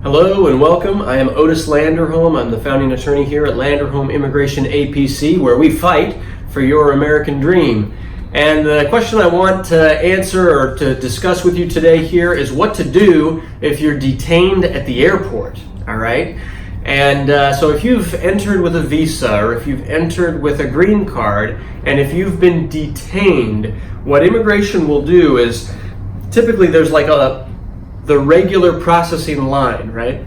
Hello and welcome. I am Otis Landerholm. I'm the founding attorney here at Landerholm Immigration A.P.C, where we fight for your American dream. And the question I want to answer or to discuss with you today here is what to do if you're detained at the airport. All right. And so if you've entered with a visa or if you've entered with a green card and if you've been detained, what immigration will do is typically there's like the regular processing line, right?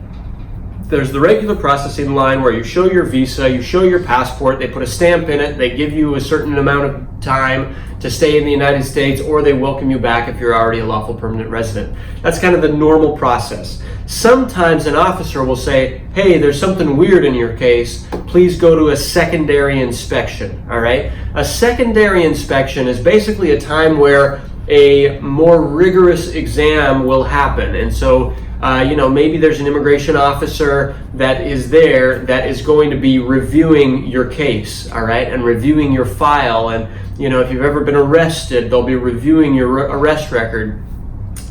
There's the regular processing line where you show your visa, you show your passport, they put a stamp in it, they give you a certain amount of time to stay in the United States, or they welcome you back if you're already a lawful permanent resident. That's kind of the normal process. Sometimes an officer will say, hey, there's something weird in your case, please go to a secondary inspection, all right? A secondary inspection is basically a time where a more rigorous exam will happen. And so, maybe there's an immigration officer that is there that is going to be reviewing your case, all right, and reviewing your file. And, if you've ever been arrested, they'll be reviewing your arrest record.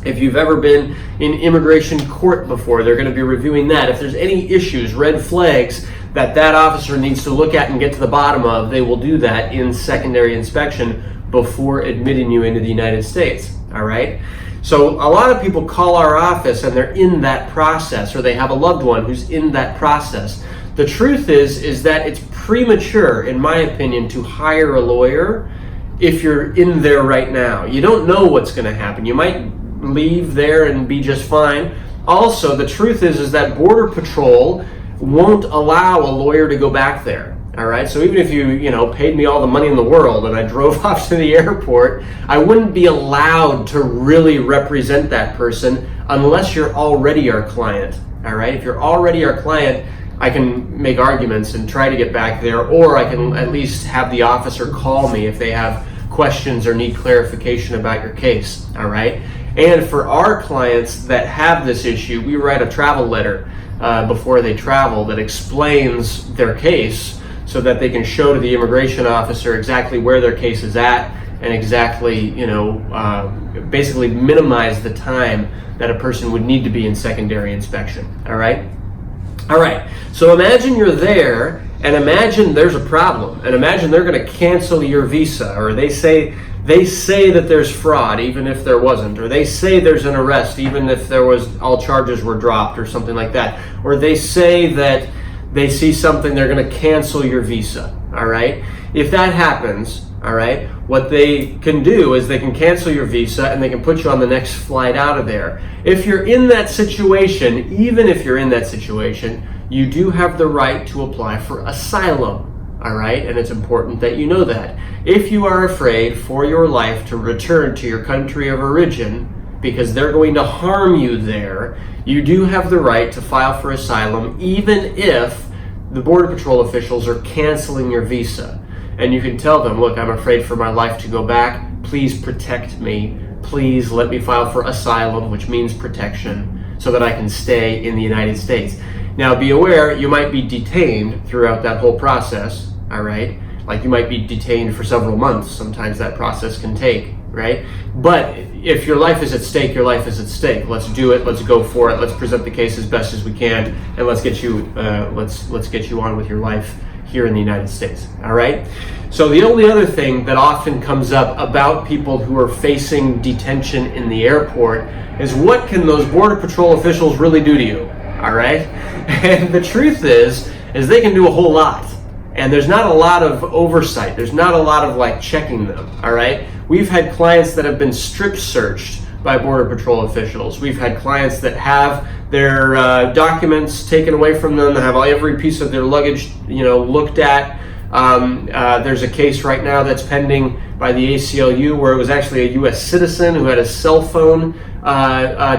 If you've ever been in immigration court before, they're going to be reviewing that. If there's any issues, red flags that officer needs to look at and get to the bottom of, they will do that in secondary inspection before admitting you into the United States, all right? So a lot of people call our office and they're in that process, or they have a loved one who's in that process. The truth is that it's premature, in my opinion, to hire a lawyer if you're in there right now. You don't know what's gonna happen. You might leave there and be just fine. Also, the truth is that Border Patrol won't allow a lawyer to go back there. All right, so even if you paid me all the money in the world and I drove off to the airport, I wouldn't be allowed to really represent that person unless you're already our client. All right, if you're already our client, I can make arguments and try to get back there, or I can at least have the officer call me if they have questions or need clarification about your case. All right, and for our clients that have this issue, we write a travel letter before they travel that explains their case, so that they can show to the immigration officer exactly where their case is at and exactly, basically minimize the time that a person would need to be in secondary inspection, all right? All right, so imagine you're there and imagine there's a problem and imagine they're gonna cancel your visa, or they say that there's fraud even if there wasn't, or they say there's an arrest even if there was, all charges were dropped or something like that, or they say that they see something, they're going to cancel your visa, all right? If that happens, all right, what they can do is they can cancel your visa and they can put you on the next flight out of there. If you're in that situation, even if you're in that situation, you do have the right to apply for asylum, all right? And it's important that you know that. If you are afraid for your life to return to your country of origin, because they're going to harm you there, you do have the right to file for asylum even if the Border Patrol officials are canceling your visa. And you can tell them, look, I'm afraid for my life to go back. Please protect me. Please let me file for asylum, which means protection, so that I can stay in the United States. Now be aware, you might be detained throughout that whole process, all right? Like you might be detained for several months. Sometimes that process can take, right? But if your life is at stake, your life is at stake. Let's do it. Let's go for it. Let's present the case as best as we can, and let's get you let's get you on with your life here in the United States. All right. So the only other thing that often comes up about people who are facing detention in the airport is what can those Border Patrol officials really do to you? All right. And the truth is they can do a whole lot. And there's not a lot of oversight. There's not a lot of checking them, all right? We've had clients that have been strip searched by Border Patrol officials. We've had clients that have their documents taken away from them, that have every piece of their luggage, looked at. There's a case right now that's pending by the ACLU where it was actually a U.S. citizen who had a cell phone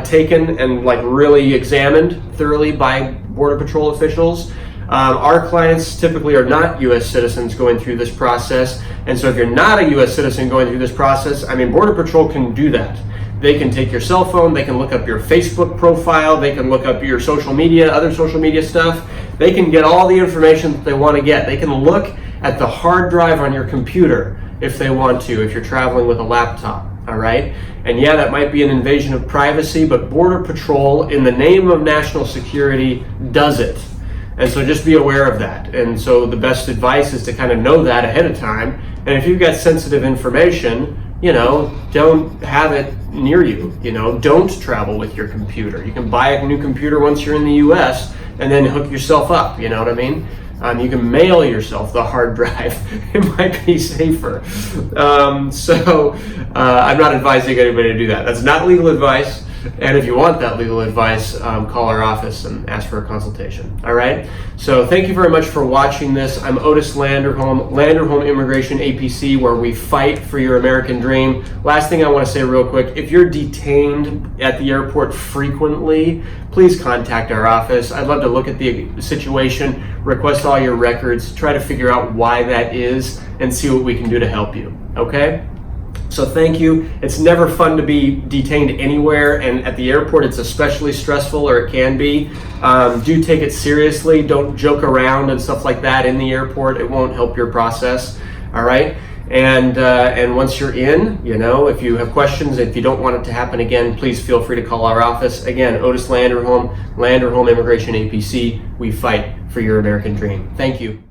taken and really examined thoroughly by Border Patrol officials. Our clients typically are not U.S. citizens going through this process, and so if you're not a U.S. citizen going through this process, Border Patrol can do that. They can take your cell phone, they can look up your Facebook profile, they can look up your social media, other social media stuff. They can get all the information that they want to get. They can look at the hard drive on your computer if they want to, if you're traveling with a laptop. all right? And yeah, that might be an invasion of privacy, but Border Patrol, in the name of national security, does it. And so just be aware of that. And so the best advice is to kind of know that ahead of time. And if you've got sensitive information, don't have it near you. Don't travel with your computer. You can buy a new computer once you're in the US and then hook yourself up, you know what I mean? You can mail yourself the hard drive. It might be safer. I'm not advising anybody to do that. That's not legal advice. And if you want that legal advice, call our office and ask for a consultation. All right? So thank you very much for watching this. I'm Otis Landerholm, Landerholm Immigration A.P.C., where we fight for your American dream. Last thing I want to say real quick, if you're detained at the airport frequently, please contact our office. I'd love to look at the situation, request all your records, try to figure out why that is, and see what we can do to help you. Okay? So thank you. It's never fun to be detained anywhere, and at the airport it's especially stressful, or it can be. Do take it seriously. Don't joke around and stuff like that in the airport. It won't help your process. All right? And once you're in, if you have questions, if you don't want it to happen again, please feel free to call our office. Again, Otis Landerholm, Landerholm Immigration A.P.C. We fight for your American dream. Thank you.